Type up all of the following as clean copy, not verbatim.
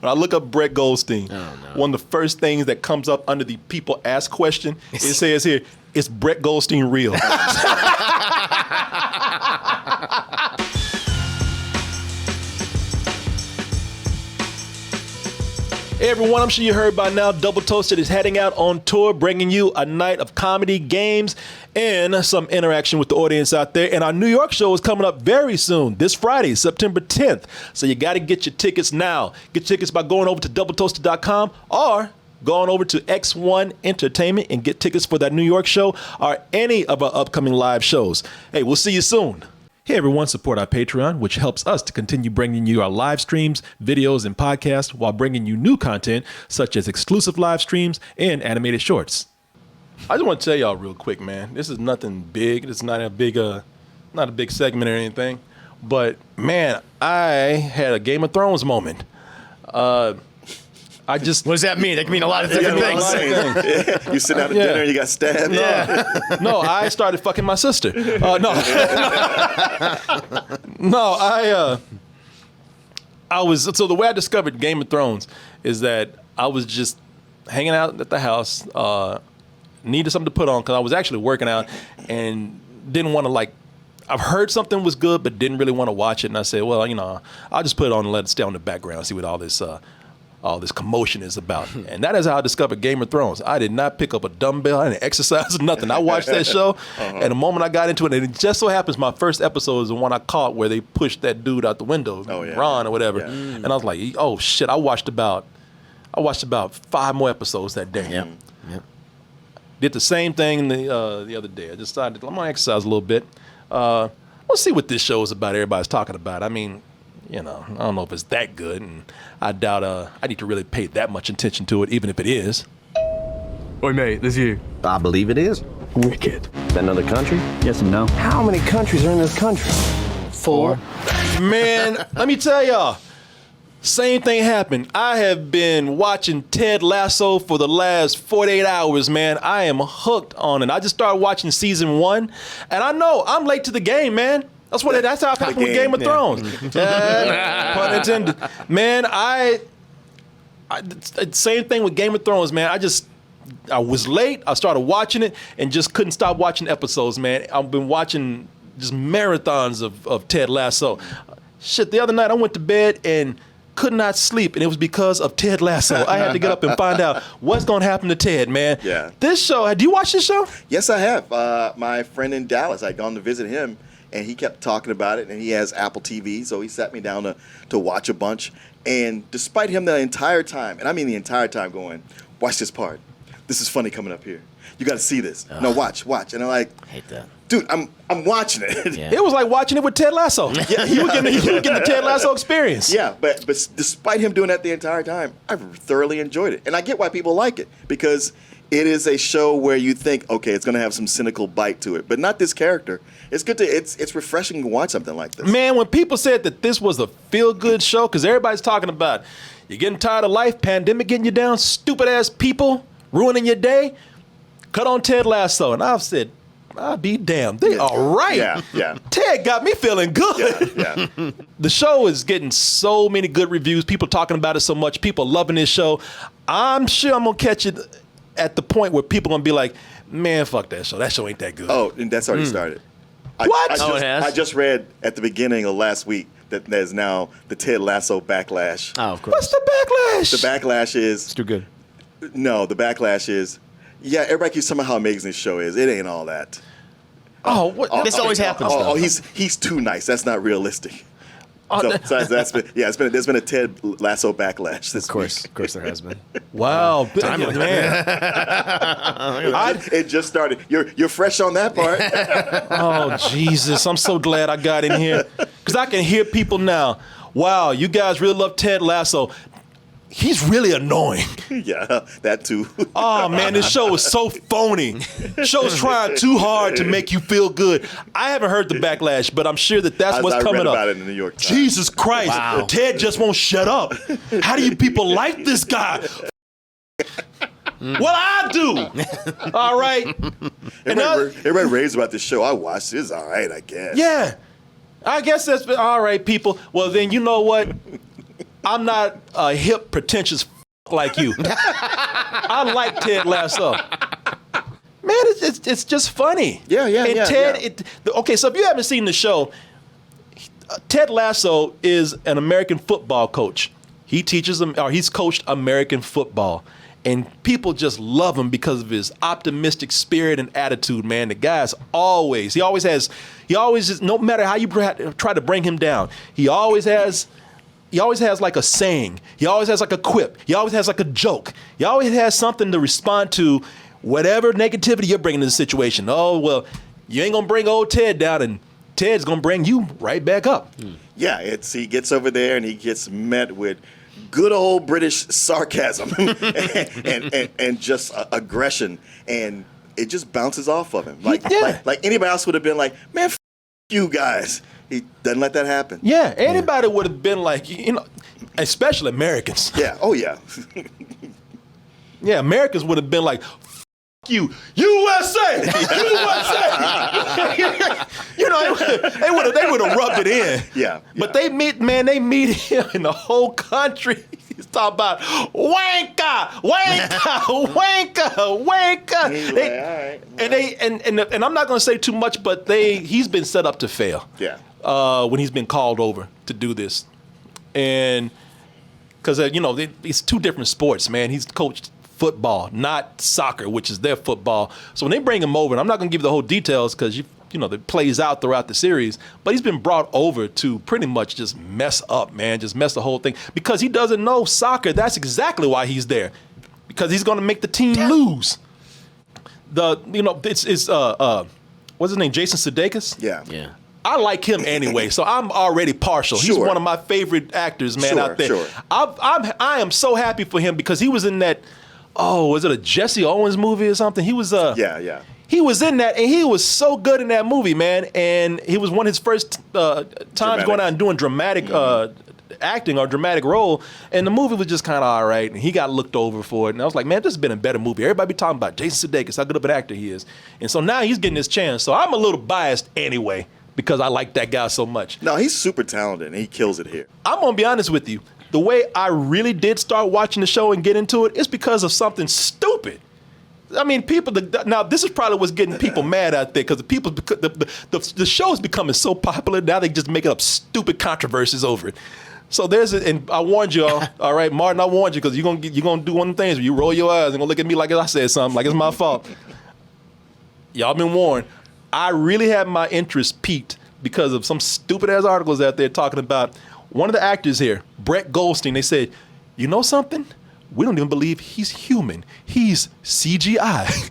When I look up Brett Goldstein, one of the first things that comes up under the people ask question, it says here, is Brett Goldstein real? Hey everyone, I'm sure you heard by now, Double Toasted is heading out on tour, bringing you a night of comedy, games, and some interaction with the audience out there. And our New York show is coming up very soon, this Friday, September 10th. So you got to get your tickets now. Get tickets by going over to doubletoasted.com or going over to X1 Entertainment and get tickets for that New York show or any of our upcoming live shows. Hey, we'll see you soon. Hey everyone, support our Patreon, which helps us to continue bringing you our live streams, videos, and podcasts while bringing you new content such as exclusive live streams and animated shorts. I just want to tell y'all real quick, man. This is nothing big. This is not a big segment or anything. But man, I had a Game of Thrones moment. What does that mean? That can mean a lot of different things. You sit down at dinner and you got stabbed. Yeah. No, I started fucking my sister. I was, so the way I discovered Game of Thrones is that I was just hanging out at the house, needed something to put on because I was actually working out and didn't want to I've heard something was good, but didn't really want to watch it. And I said, well, I'll just put it on and let it stay on the background, see what all this commotion is about. And that is how I discovered Game of Thrones. I did not pick up a dumbbell, I didn't exercise or nothing. I watched that show, and the moment I got into it, and it just so happens my first episode is the one I caught where they pushed that dude out the window, Ron or whatever. Yeah. And I was like, oh shit, I watched about 5 more episodes that day. Yep. Did the same thing the other day. I decided I'm gonna exercise a little bit. Let's see what this show is about, everybody's talking about. I mean, I don't know if it's that good, and I doubt I need to really pay that much attention to it, even if it is. Oi, mate, there's you. I believe it is. Wicked. Is that another country? Yes and no. How many countries are in this country? 4. Man, let me tell y'all, same thing happened. I have been watching Ted Lasso for the last 48 hours, man. I am hooked on it. I just started watching season 1, and I know I'm late to the game, man. That's how I felt with Game of Thrones. Pun intended. Man, same thing with Game of Thrones, man. I was late. I started watching it and just couldn't stop watching episodes, man. I've been watching just marathons of Ted Lasso. Shit, the other night I went to bed and could not sleep, and it was because of Ted Lasso. I had to get up and find out what's going to happen to Ted, man. Yeah. This show, do you watch this show? Yes, I have. My friend in Dallas, I'd gone to visit him, and he kept talking about it, and he has Apple TV, so he sat me down to watch a bunch. And despite him the entire time, and I mean the entire time going, watch this part. This is funny coming up here. You got to see this. No, watch. And I'm like, I hate that. Dude, I'm watching it. Yeah. It was like watching it with Ted Lasso. Yeah, you were getting the Ted Lasso experience. Yeah, but despite him doing that the entire time, I thoroughly enjoyed it. And I get why people like it, because it is a show where you think, okay, it's going to have some cynical bite to it, but not this character. It's good it's refreshing to watch something like this. Man, when people said that this was a feel-good show, because everybody's talking about you're getting tired of life, pandemic getting you down, stupid-ass people ruining your day, cut on Ted Lasso. And I've said, I'll be damned. They are right. Yeah. Ted got me feeling good. Yeah. The show is getting so many good reviews. People talking about it so much. People loving this show. I'm sure I'm going to catch it at the point where people are going to be like, man, fuck that show. That show ain't that good. Oh, and that's already started. What? I just read at the beginning of last week that there's now the Ted Lasso backlash. Oh, of course. What's the backlash? The backlash is... It's too good. No, the backlash is... Yeah, everybody keeps talking about how amazing this show is. It ain't all that. Oh, what? This always happens, though. He's too nice. That's not realistic. There's been a Ted Lasso backlash this week. Of course there has been. Wow, man. It just started. You're fresh on that part. Oh, Jesus. I'm so glad I got in here. Because I can hear people now. Wow, you guys really love Ted Lasso. He's really annoying. Yeah, that too. Oh, man, this show is so phony. Show's trying too hard to make you feel good. I haven't heard the backlash, but I'm sure that's what's coming up. I read about it in the New York Times. Jesus Christ. Wow. Ted just won't shut up. How do you people like this guy? Well, I do. All right. Everybody raves about this show. I watched it. It's all right, I guess. Yeah. I guess that's all right, people. Well, then you know what? I'm not a hip, pretentious like you. I like Ted Lasso. Man, it's just funny. Yeah. And Ted, okay, so if you haven't seen the show, Ted Lasso is an American football coach. He teaches them, or he's coached American football. And people just love him because of his optimistic spirit and attitude, man. The guy's always, no matter how you try to bring him down, he always has like a saying. He always has like a quip. He always has like a joke. He always has something to respond to whatever negativity you're bringing to the situation. Oh, well, you ain't going to bring old Ted down, and Ted's going to bring you right back up. Yeah, he gets over there and he gets met with good old British sarcasm and just aggression, and it just bounces off of him. Like anybody else would have been like, man, you guys. He doesn't let that happen. Yeah, anybody would have been like, especially Americans. Yeah, oh yeah. Yeah, Americans would have been like, you, USA, USA. They would have rubbed it in. Yeah. But they meet him in the whole country. He's talking about wanker. He's like, all right. And I'm not going to say too much, but he's been set up to fail. Yeah. When he's been called over to do this, and because it's two different sports, man. He's coached football, not soccer, which is their football. So when they bring him over, and I'm not going to give you the whole details because it plays out throughout the series, but he's been brought over to pretty much just mess up, man, just mess the whole thing because he doesn't know soccer. That's exactly why he's there, because he's going to make the team lose. What's his name? Jason Sudeikis? Yeah. I like him anyway, so I'm already partial. He's one of my favorite actors, man, out there. Sure. I am so happy for him because he was in that. Oh, was it a Jesse Owens movie or something? He was Yeah. He was in that, and he was so good in that movie, man. And he was one of his first times going out and doing dramatic acting or dramatic role. And the movie was just kind of all right. And he got looked over for it. And I was like, man, this has been a better movie. Everybody be talking about Jason Sudeikis, how good of an actor he is. And so now he's getting his chance. So I'm a little biased anyway because I like that guy so much. No, he's super talented, and he kills it here. I'm going to be honest with you. The way I really did start watching the show and get into it is because of something stupid. I mean, now this is probably what's getting people mad out there because the show is becoming so popular now they just making up stupid controversies over it. So and I warned you all right, Martin, I warned you because you're gonna do one of the things where you roll your eyes and gonna look at me like I said something, like it's my fault. Y'all been warned. I really had my interest piqued because of some stupid ass articles out there talking about one of the actors here, Brett Goldstein. They said, you know something? We don't even believe he's human. He's CGI.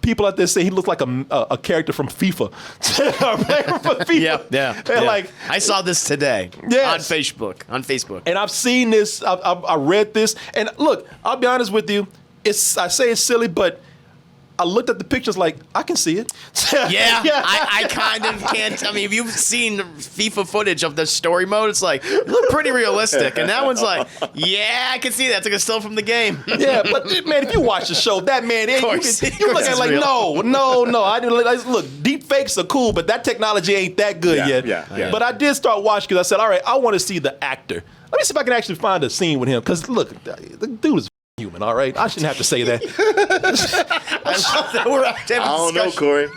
People out there say he looks like a character from FIFA. Yeah. They're like, I saw this today on Facebook. And I've seen this. I read this. And look, I'll be honest with you. I say it's silly, but I looked at the pictures like, I can see it. Yeah. I kind of can't. I mean, if you've seen the FIFA footage of the story mode, it's like, look pretty realistic. And that one's like, yeah, I can see that. It's like a still from the game. Yeah, but man, if you watch the show, that man, you look at it like, no. Look, deep fakes are cool, but that technology ain't that good yet. Yeah. But I did start watching because I said, all right, I want to see the actor. Let me see if I can actually find a scene with him. Because look, the dude is human, all right? I shouldn't have to say that. I don't know, Korey.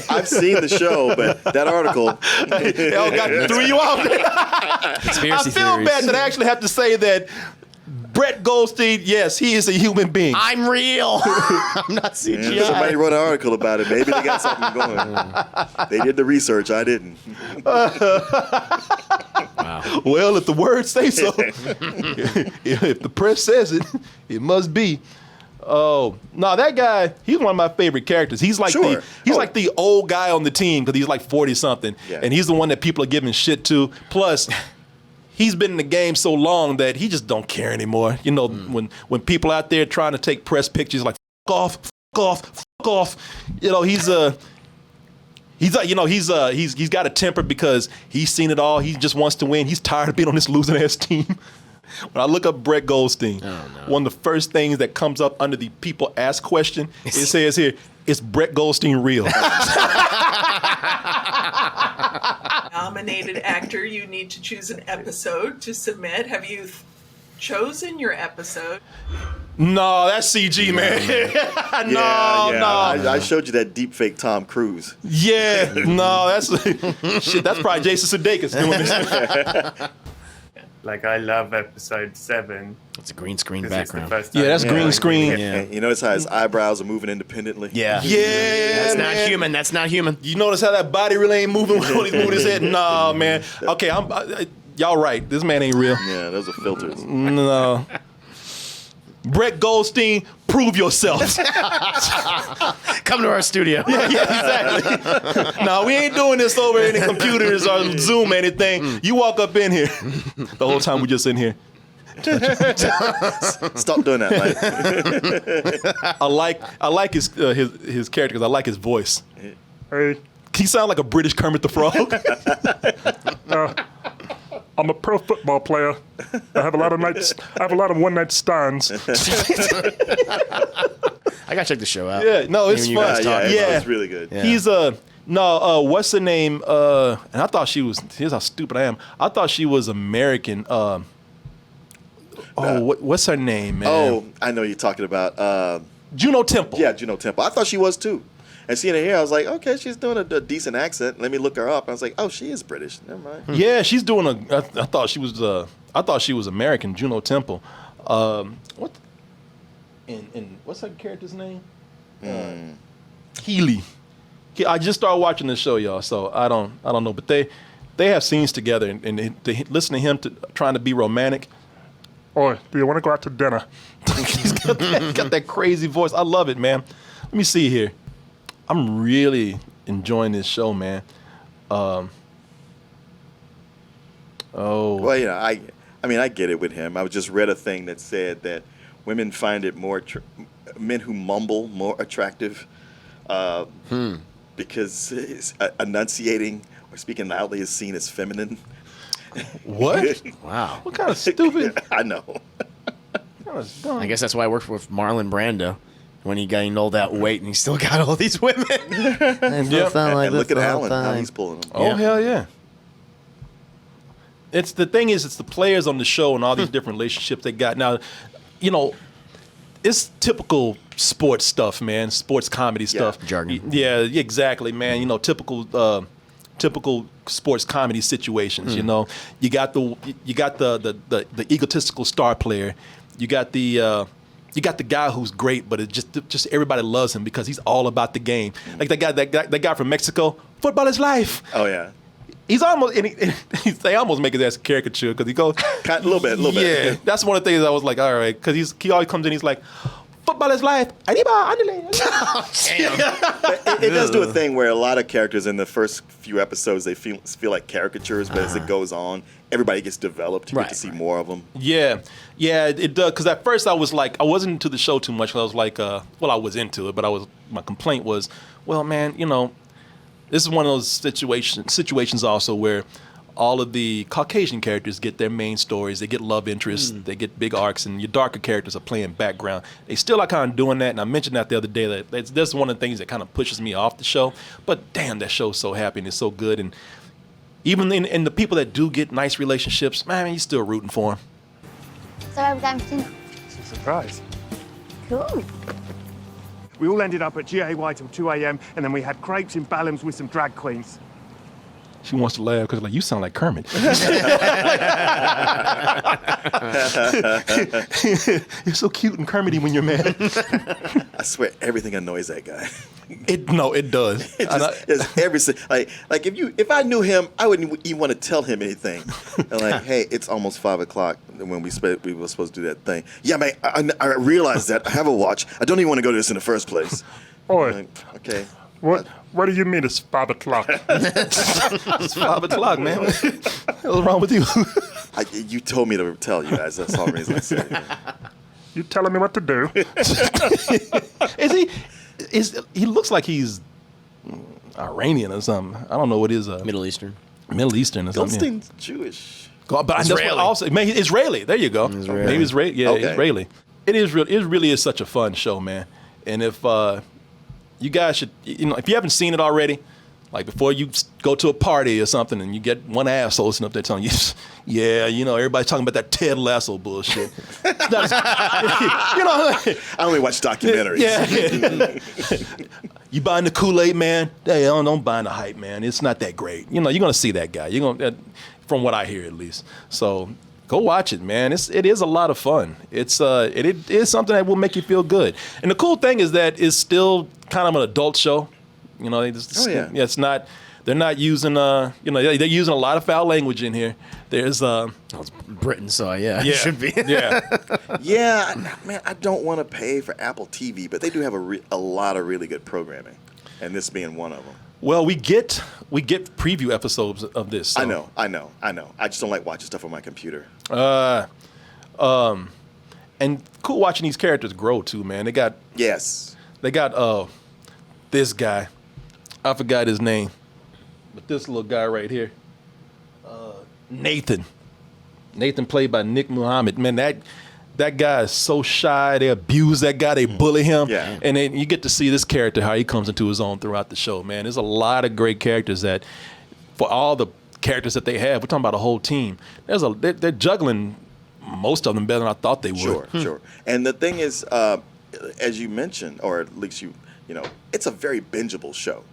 I've seen the show, but that article threw you off. Conspiracy I feel theories. bad that I actually have to say that Brett Goldstein, yes, he is a human being. I'm real. I'm not CGI. Somebody wrote an article about it. Maybe they got something going. They did the research. I didn't. Wow. Well, if the words say so, if the press says it, it must be. Oh no, that guy, he's one of my favorite characters. He's like like the old guy on the team because he's like 40 something, and he's the one that people are giving shit to. Plus, he's been in the game so long that he just don't care anymore. You know, when people out there trying to take press pictures, like fuck off. You know, he's got a temper because he's seen it all. He just wants to win. He's tired of being on this losing ass team. When I look up Brett Goldstein, one of the first things that comes up under the people ask question, it says here, is Brett Goldstein real? nominated actor, you need to choose an episode to submit. Have you chosen your episode? No, that's CG, man. No. I showed you that deep fake Tom Cruise. Yeah, no, that's shit. That's probably Jason Sudeikis doing this. Like, I love episode 7. It's a green screen 'cause it's the background. first Yeah, time that's I'm green going screen. to- Yeah. And you notice how his eyebrows are moving independently? Yeah. Yeah, That's not man. human. That's not human. You notice how that body really ain't moving when he's moving his head? Nah, man. Okay, y'all right. This man ain't real. Yeah, those are filters. No. Brett Goldstein, prove yourself. Come to our studio. Yeah, exactly. No, we ain't doing this over any computers or Zoom or anything. You walk up in here. The whole time we just in here. Stop doing that, Mike. I like his character because I like his voice. Hey, He sound like a British Kermit the Frog. I'm a pro football player. I have a lot of one-night stands. I gotta check the show out. Yeah, no, it's Even you fun. guys talk. It's really good. Yeah. He's what's her name? And I thought she was. Here's how stupid I am. I thought she was American. What's her name, man? Oh, I know you're talking about. Juno Temple. Yeah, Juno Temple. I thought she was too. And seeing her here, I was like, okay, she's doing a decent accent. Let me look her up. I was like, oh, she is British. Never mind. Yeah, she's doing I thought she was. I thought she was American. Juno Temple. What? And what's her character's name? Healy. I just started watching this show, y'all. So I don't know, but they have scenes together, and they listen to him trying to be romantic. Oi, do you want to go out to dinner? He's got that crazy voice. I love it, man. Let me see here. I'm really enjoying this show, man. Well, I mean, I get it with him. I just read a thing that said that women find it more men who mumble more attractive because enunciating or speaking loudly is seen as feminine. What? Wow. What kind of stupid? I know. I guess that's why I worked with Marlon Brando when he gained all that weight and he still got all these women. And look at Alan, how he's pulling them. Oh, hell yeah. It's the thing is, it's the players on the show and all these different relationships they got. Now, it's typical sports stuff, man. Sports comedy stuff. Jargon. Yeah, exactly, man. Typical sports comedy situations. You got the egotistical star player. You got the guy who's great, but it just everybody loves him because he's all about the game. Like that guy from Mexico. Football is life. Oh yeah. He's almost they almost make it as a caricature because he goes A little bit. Yeah, that's one of the things I was like, all right, because he always comes in. He's like, football is life. It does do a thing where a lot of characters in the first few episodes they feel like caricatures, but as it goes on, everybody gets developed. You get to see more of them. Yeah, it does. Because at first I was like, I wasn't into the show too much. I was like, I was into it, but my complaint was, well, man, this is one of those situations also where all of the Caucasian characters get their main stories. They get love interests. They get big arcs, and your darker characters are playing background. They still are kind of doing that, and I mentioned that the other day. That's one of the things that kind of pushes me off the show. But damn, that show's so happy and it's so good. And even in the people that do get nice relationships, man, you're still rooting for them. So I'm going to dinner. It's a surprise. Cool. We all ended up at GAY till 2 a.m. and then we had crepes in Ballums with some drag queens. She wants to laugh because you sound like Kermit. You're so cute and Kermity when you're mad. I swear, everything annoys that guy. It does. If I knew him, I wouldn't even want to tell him anything. And like, hey, it's almost 5 o'clock when we were supposed to do that thing. Yeah, man, I realized that. I have a watch. I don't even want to go to this in the first place. Oi. Like, okay. What do you mean it's 5 o'clock? It's 5 o'clock, man. What's wrong with you? You told me to tell you guys. That's the whole reason I said it. You telling me what to do? He looks like he's Iranian or something. I don't know what is Middle Eastern or something. Goldstein's Jewish. But Israeli. Also, maybe Israeli. There you go. Israeli. Maybe Israeli. Yeah, Okay. Israeli. It really is such a fun show, man. And if you guys should, if you haven't seen it already, Like before you go to a party or something and you get one asshole sitting up there telling you, yeah, you know, everybody's talking about that Ted Lasso bullshit. It's not you know, I only watch documentaries. yeah. You buying the Kool-Aid, man? Hey, don't buy the hype, man. It's not that great. You know, you're gonna see that guy. You're gonna, from what I hear at least. So go watch it, man. It is a lot of fun. It is something that will make you feel good. And the cool thing is that it's still kind of an adult show. You know, it's not. They're not using. You know, they're using a lot of foul language in here. There's It's Britain, so yeah, yeah, it should be. yeah. Yeah, man, I don't want to pay for Apple TV, but they do have a lot of really good programming, and this being one of them. Well, we get preview episodes of this. So. I know. I just don't like watching stuff on my computer. And cool watching these characters grow too, man. They got this guy. I forgot his name, but this little guy right here, Nathan. Nathan played by Nick Muhammad. Man, that guy is so shy. They abuse that guy. They bully him. Yeah. And then you get to see this character, how he comes into his own throughout the show, man. There's a lot of great characters that, for all the characters that they have, we're talking about a whole team. They're juggling most of them better than I thought they would. Sure. And the thing is, as you mentioned, or at least you know, it's a very bingeable show.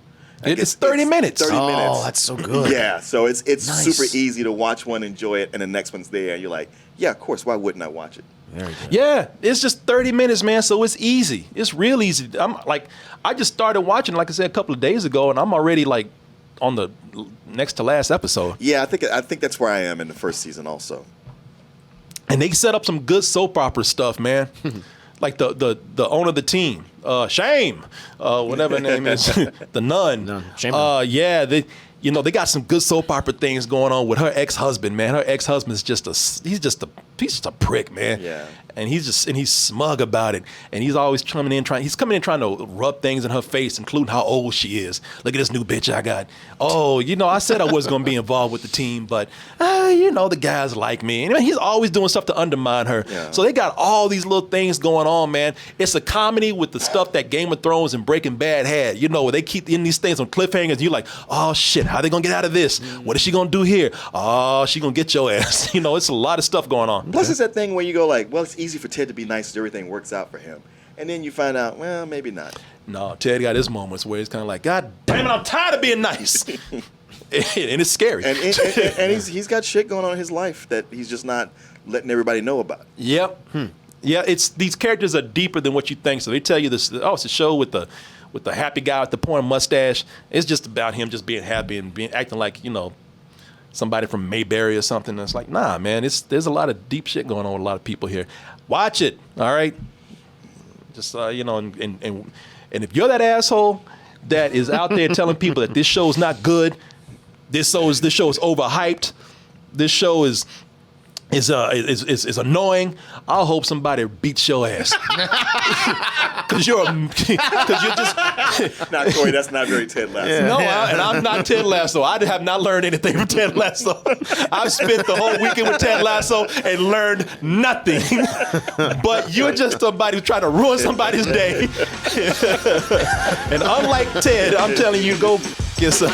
Like it's 30 minutes. 30 minutes. Oh, that's so good. Yeah, so it's Nice. super easy to watch one, enjoy it, and the next one's there, and you're like, yeah, of course, why wouldn't I watch it? Very good. Yeah, it's just 30 minutes, man, so it's easy. It's real easy. I just started watching, like I said, a couple of days ago, and I'm already like on the next to last episode. Yeah, I think that's where I am in the first season also. And they set up some good soap opera stuff, man. Like the owner of the team, Shame, whatever her name is, the nun. Yeah, they got some good soap opera things going on with her ex-husband, man. Her ex-husband's just he's just a prick, man. Yeah. And he's smug about it. And he's always coming in trying to rub things in her face, including how old she is. Look at this new bitch I got. Oh, I said I wasn't gonna be involved with the team, but the guys like me. And he's always doing stuff to undermine her. Yeah. So they got all these little things going on, man. It's a comedy with the stuff that Game of Thrones and Breaking Bad had. Where they keep in these things on cliffhangers. You're like, oh shit, how they gonna get out of this? What is she gonna do here? Oh, she gonna get your ass. It's a lot of stuff going on. Plus, it's that thing where you go like, well, it's easy for Ted to be nice, so everything works out for him. And then you find out, well, maybe not. No, Ted got his moments where he's kind of like, God damn it, I'm tired of being nice. And it's scary. And he's got shit going on in his life that he's just not letting everybody know about. Yep. Yeah, these characters are deeper than what you think. So they tell you this, it's a show with the happy guy with the porn mustache. It's just about him just being happy and acting like, somebody from Mayberry or something. It's like, nah, man, there's a lot of deep shit going on with a lot of people here. Watch it, all right? Just, and if you're that asshole that is out there telling people that this show is not good, this show is overhyped, this show is annoying, I hope somebody beats your ass. Because you're just... Nah, Korey, that's not very Ted Lasso. Yeah. No, and I'm not Ted Lasso. I have not learned anything from Ted Lasso. I've spent the whole weekend with Ted Lasso and learned nothing. But you're just somebody who's trying to ruin somebody's day. And unlike Ted, I'm telling you, go get some.